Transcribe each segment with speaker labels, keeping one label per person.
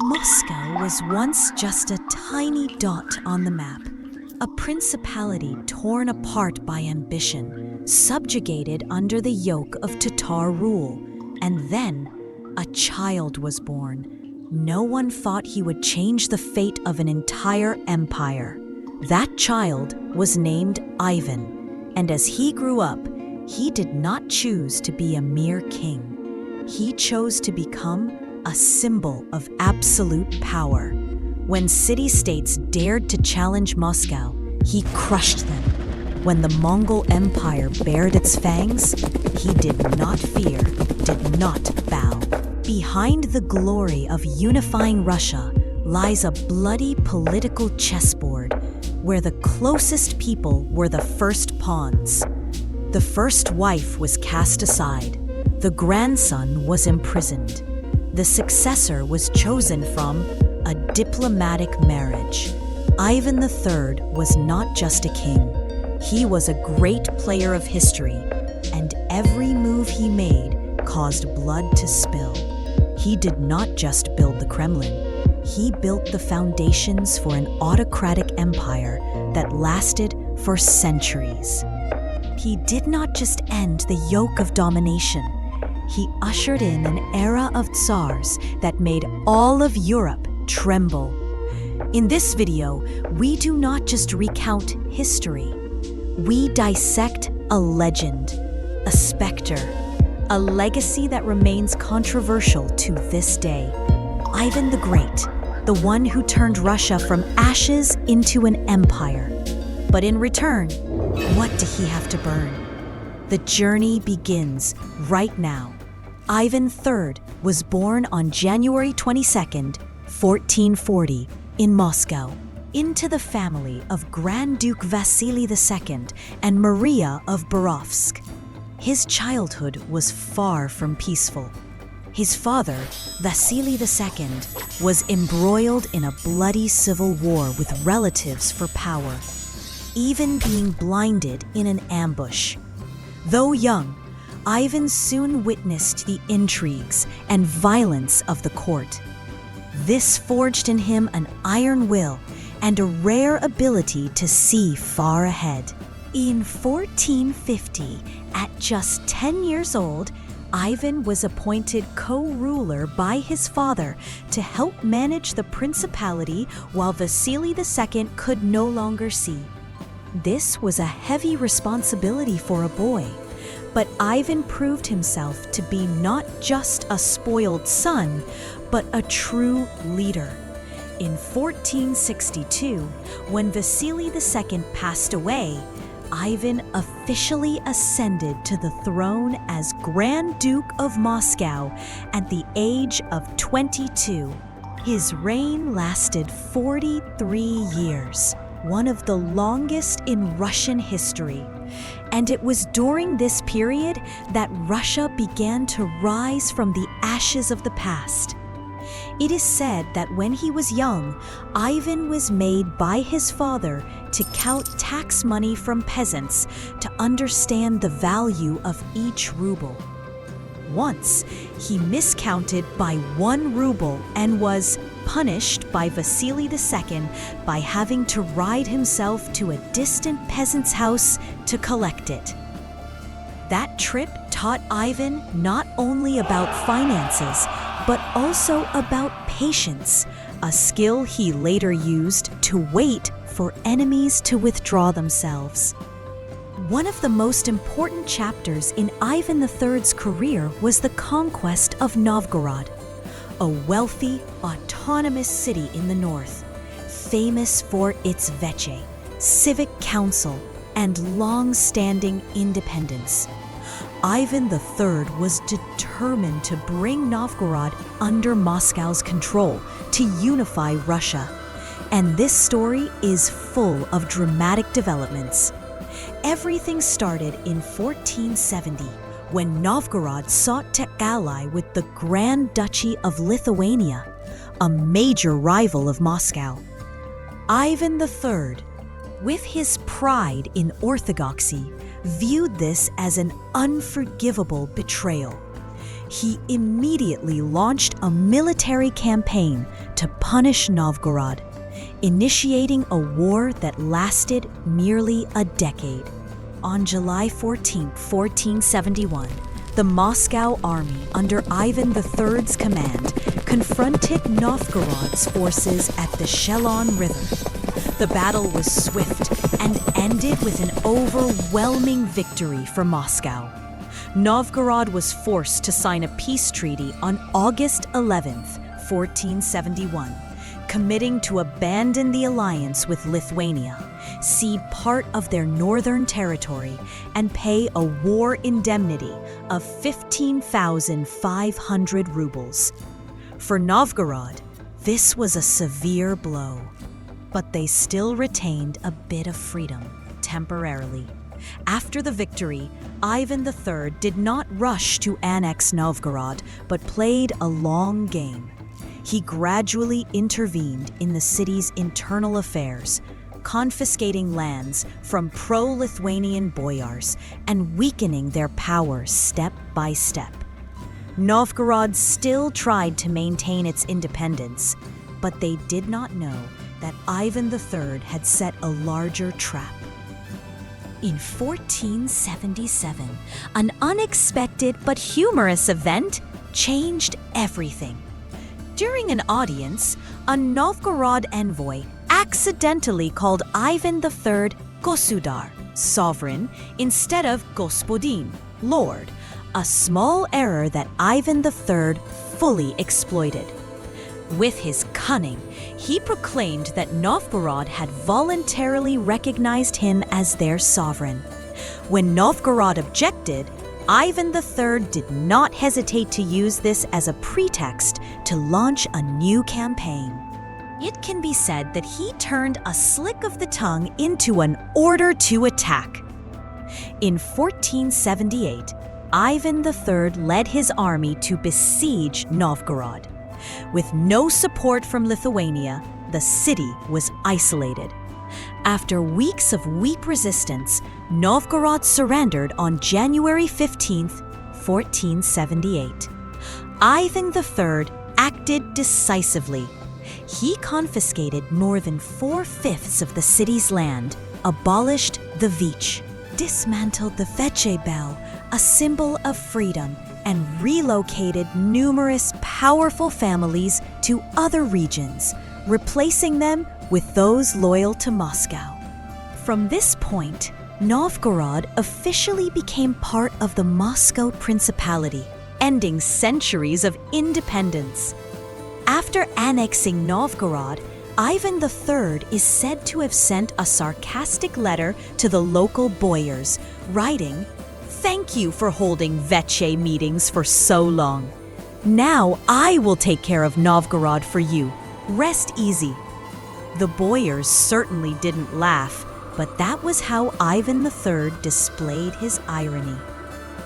Speaker 1: Moscow was once just a tiny dot on the map, a principality torn apart by ambition, subjugated under the yoke of Tatar rule. And then a child was born. No one thought he would change the fate of an entire empire. That child was named Ivan, and as he grew up, he did not choose to be a mere king. He chose to become a symbol of absolute power. When city-states dared to challenge Moscow, he crushed them. When the Mongol Empire bared its fangs, he did not fear, did not bow. Behind the glory of unifying Russia lies a bloody political chessboard where the closest people were the first pawns. The first wife was cast aside. The grandson was imprisoned. The successor was chosen from a diplomatic marriage. Ivan III was not just a king. He was a great player of history, and every move he made caused blood to spill. He did not just build the Kremlin. He built the foundations for an autocratic empire that lasted for centuries. He did not just end the yoke of domination. He ushered in an era of tsars that made all of Europe tremble. In this video, we do not just recount history. We dissect a legend, a specter, a legacy that remains controversial to this day. Ivan the Great, the one who turned Russia from ashes into an empire. But in return, what did he have to burn? The journey begins right now. Ivan III was born on January 22nd, 1440, in Moscow, into the family of Grand Duke Vasily II and Maria of Borovsk. His childhood was far from peaceful. His father, Vasily II, was embroiled in a bloody civil war with relatives for power, even being blinded in an ambush. Though young, Ivan soon witnessed the intrigues and violence of the court. This forged in him an iron will and a rare ability to see far ahead. In 1450, at just 10 years old, Ivan was appointed co-ruler by his father to help manage the principality while Vasily II could no longer see. This was a heavy responsibility for a boy. But Ivan proved himself to be not just a spoiled son, but a true leader. In 1462, when Vasily II passed away, Ivan officially ascended to the throne as Grand Duke of Moscow at the age of 22. His reign lasted 43 years, one of the longest in Russian history. And it was during this period that Russia began to rise from the ashes of the past. It is said that when he was young, Ivan was made by his father to count tax money from peasants to understand the value of each ruble. Once, he miscounted by 1 ruble and was punished by Vasily II by having to ride himself to a distant peasant's house to collect it. That trip taught Ivan not only about finances, but also about patience, a skill he later used to wait for enemies to withdraw themselves. One of the most important chapters in Ivan III's career was the conquest of Novgorod, a wealthy, autonomous city in the north, famous for its veche, civic council, and long-standing independence. Ivan III was determined to bring Novgorod under Moscow's control to unify Russia. And this story is full of dramatic developments. Everything started in 1470, when Novgorod sought to ally with the Grand Duchy of Lithuania, a major rival of Moscow. Ivan III, with his pride in orthodoxy, viewed this as an unforgivable betrayal. He immediately launched a military campaign to punish Novgorod, initiating a war that lasted nearly a decade. On July 14, 1471, the Moscow army under Ivan III's command confronted Novgorod's forces at the Shelon River. The battle was swift and ended with an overwhelming victory for Moscow. Novgorod was forced to sign a peace treaty on August 11, 1471, committing to abandon the alliance with Lithuania, cede part of their northern territory, and pay a war indemnity of 15,500 rubles. For Novgorod, this was a severe blow, but they still retained a bit of freedom, temporarily. After the victory, Ivan III did not rush to annex Novgorod, but played a long game. He gradually intervened in the city's internal affairs, confiscating lands from pro-Lithuanian boyars and weakening their power step by step. Novgorod still tried to maintain its independence, but they did not know that Ivan III had set a larger trap. In 1477, an unexpected but humorous event changed everything. During an audience, a Novgorod envoy accidentally called Ivan III Gosudar, sovereign, instead of Gospodin, lord, a small error that Ivan III fully exploited. With his cunning, he proclaimed that Novgorod had voluntarily recognized him as their sovereign. When Novgorod objected, Ivan III did not hesitate to use this as a pretext to launch a new campaign. It can be said that he turned a slick of the tongue into an order to attack. In 1478, Ivan III led his army to besiege Novgorod. With no support from Lithuania, the city was isolated. After weeks of weak resistance, Novgorod surrendered on January 15, 1478. Ivan III acted decisively. He confiscated more than 4/5 of the city's land, abolished the Vich, dismantled the Veche bell, a symbol of freedom, and relocated numerous powerful families to other regions, replacing them with those loyal to Moscow. From this point, Novgorod officially became part of the Moscow Principality, ending centuries of independence. After annexing Novgorod, Ivan III is said to have sent a sarcastic letter to the local boyars, writing, "Thank you for holding Veche meetings for so long. Now I will take care of Novgorod for you. Rest easy." The boyars certainly didn't laugh, but that was how Ivan III displayed his irony.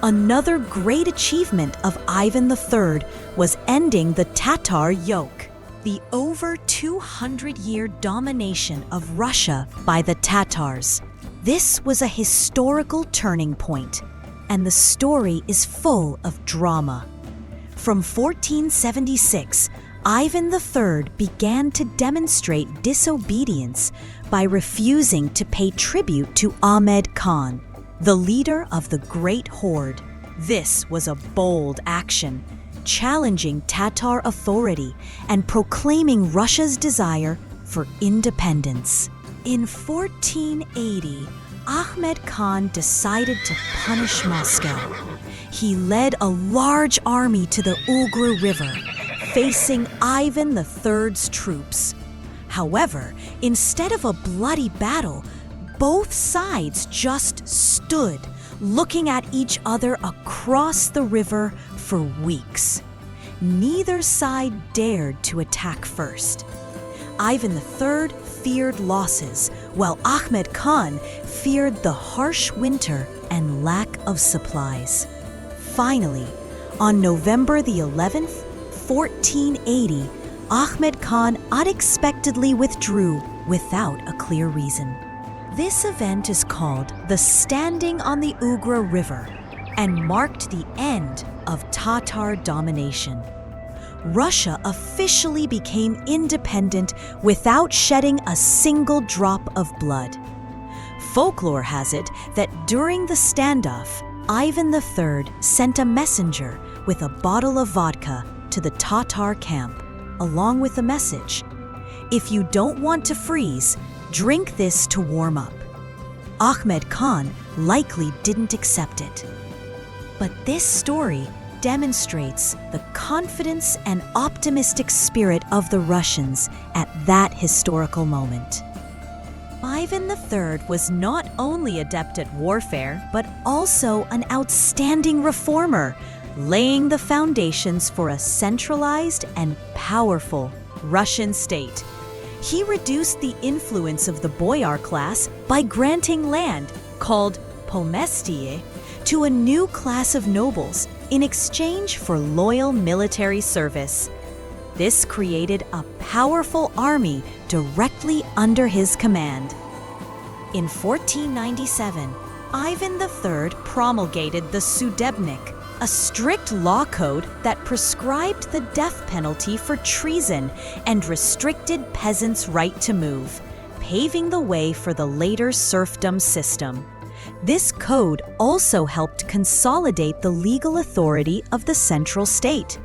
Speaker 1: Another great achievement of Ivan III was ending the Tatar yoke, the over 200-year domination of Russia by the Tatars. This was a historical turning point, and the story is full of drama. From 1476, Ivan III began to demonstrate disobedience by refusing to pay tribute to Ahmed Khan, the leader of the Great Horde. This was a bold action, challenging Tatar authority and proclaiming Russia's desire for independence. In 1480, Ahmed Khan decided to punish Moscow. He led a large army to the Ugra River, facing Ivan III's troops. However, instead of a bloody battle, both sides just stood, looking at each other across the river for weeks. Neither side dared to attack first. Ivan III feared losses, while Ahmed Khan feared the harsh winter and lack of supplies. Finally, on November the 11th, 1480, Ahmed Khan unexpectedly withdrew without a clear reason. This event is called the Standing on the Ugra River and marked the end of Tatar domination. Russia officially became independent without shedding a single drop of blood. Folklore has it that during the standoff, Ivan III sent a messenger with a bottle of vodka to the Tatar camp, along with a message: "If you don't want to freeze, drink this to warm up." Ahmed Khan likely didn't accept it. But this story demonstrates the confidence and optimistic spirit of the Russians at that historical moment. Ivan III was not only adept at warfare, but also an outstanding reformer, laying the foundations for a centralized and powerful Russian state. He reduced the influence of the boyar class by granting land, called pomestie, to a new class of nobles in exchange for loyal military service. This created a powerful army directly under his command. In 1497, Ivan III promulgated the Sudebnik, a strict law code that prescribed the death penalty for treason and restricted peasants' right to move, paving the way for the later serfdom system. This code also helped consolidate the legal authority of the central state.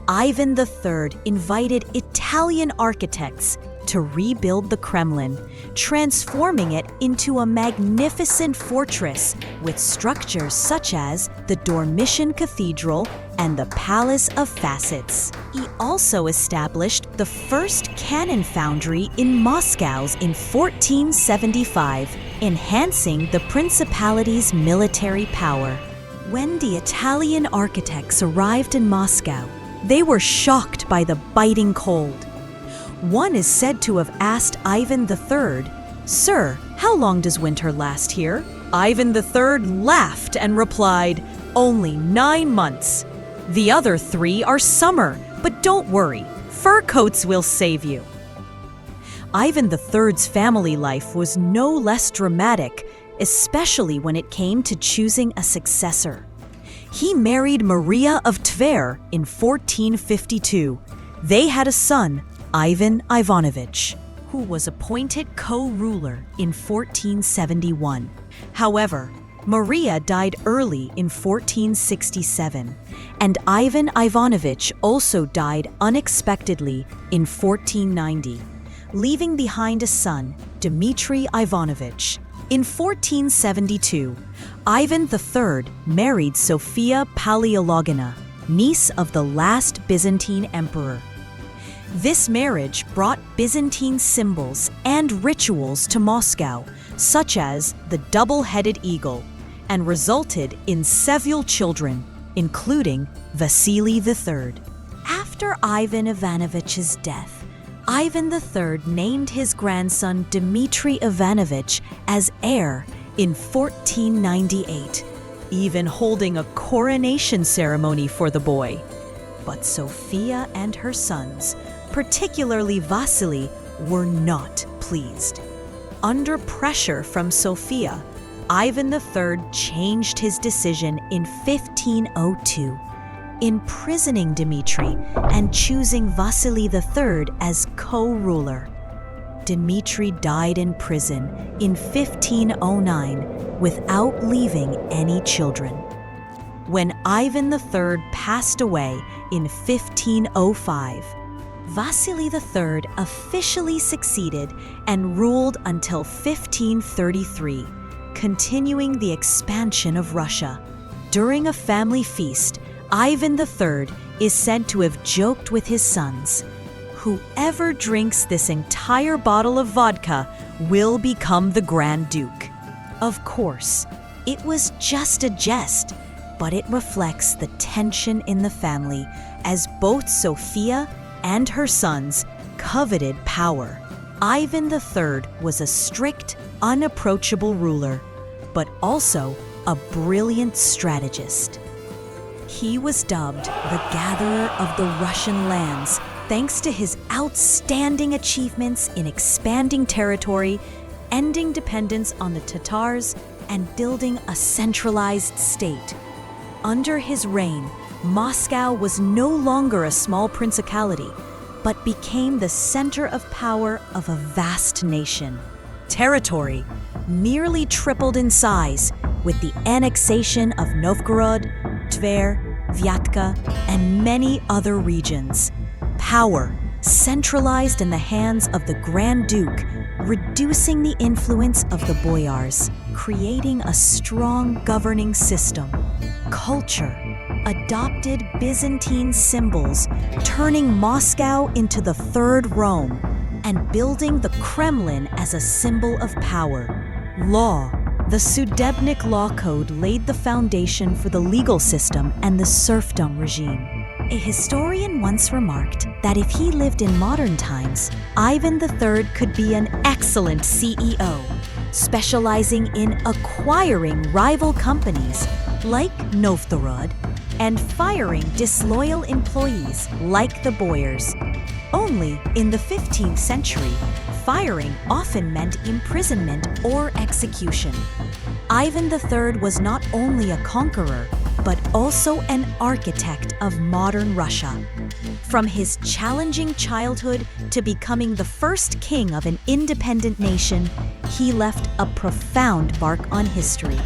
Speaker 1: Ivan III invited Italian architects to rebuild the Kremlin, transforming it into a magnificent fortress with structures such as the Dormition Cathedral and the Palace of Facets. He also established the first cannon foundry in Moscow in 1475, enhancing the principality's military power. When the Italian architects arrived in Moscow, they were shocked by the biting cold. One is said to have asked Ivan III, "Sir, how long does winter last here?" Ivan III laughed and replied, "Only 9 months. The other 3 are summer, but don't worry, fur coats will save you." Ivan III's family life was no less dramatic, especially when it came to choosing a successor. He married Maria of Tver in 1452. They had a son, Ivan Ivanovich, who was appointed co-ruler in 1471. However, Maria died early in 1467, and Ivan Ivanovich also died unexpectedly in 1490, leaving behind a son, Dmitry Ivanovich. In 1472, Ivan III married Sophia Paleologina, niece of the last Byzantine emperor. This marriage brought Byzantine symbols and rituals to Moscow, such as the double-headed eagle, and resulted in several children, including Vasily III. After Ivan Ivanovich's death, Ivan III named his grandson Dmitry Ivanovich as heir in 1498, even holding a coronation ceremony for the boy. But Sophia and her sons, particularly Vasily, were not pleased. Under pressure from Sophia, Ivan III changed his decision in 1502, imprisoning Dmitry and choosing Vasily III as co-ruler. Dmitry died in prison in 1509 without leaving any children. When Ivan III passed away in 1505, Vasily III officially succeeded and ruled until 1533, continuing the expansion of Russia. During a family feast, Ivan III is said to have joked with his sons, "Whoever drinks this entire bottle of vodka will become the Grand Duke." Of course, it was just a jest, but it reflects the tension in the family as both Sophia and her sons coveted power. Ivan III was a strict, unapproachable ruler, but also a brilliant strategist. He was dubbed the Gatherer of the Russian lands thanks to his outstanding achievements in expanding territory, ending dependence on the Tatars, and building a centralized state. Under his reign, Moscow was no longer a small principality, but became the center of power of a vast nation. Territory nearly tripled in size with the annexation of Novgorod, Tver, Vodka, and many other regions. Power centralized in the hands of the Grand Duke, reducing the influence of the boyars, creating a strong governing system. Culture adopted Byzantine symbols, turning Moscow into the Third Rome and building the Kremlin as a symbol of power. Law. The Sudebnik law code laid the foundation for the legal system and the serfdom regime. A historian once remarked that if he lived in modern times, Ivan III could be an excellent CEO, specializing in acquiring rival companies like Novgorod and firing disloyal employees like the boyars. Only in the 15th century, firing often meant imprisonment or execution. Ivan III was not only a conqueror, but also an architect of modern Russia. From his challenging childhood to becoming the first king of an independent nation, he left a profound mark on history.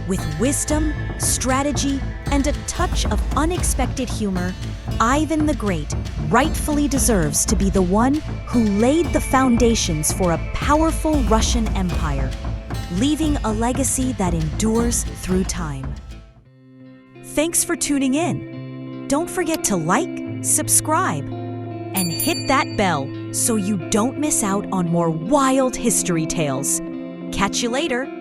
Speaker 1: With wisdom, strategy, and a touch of unexpected humor, Ivan the Great rightfully deserves to be the one who laid the foundations for a powerful Russian empire, leaving a legacy that endures through time. Thanks for tuning in. Don't forget to like, subscribe, and hit that bell so you don't miss out on more wild history tales. Catch you later.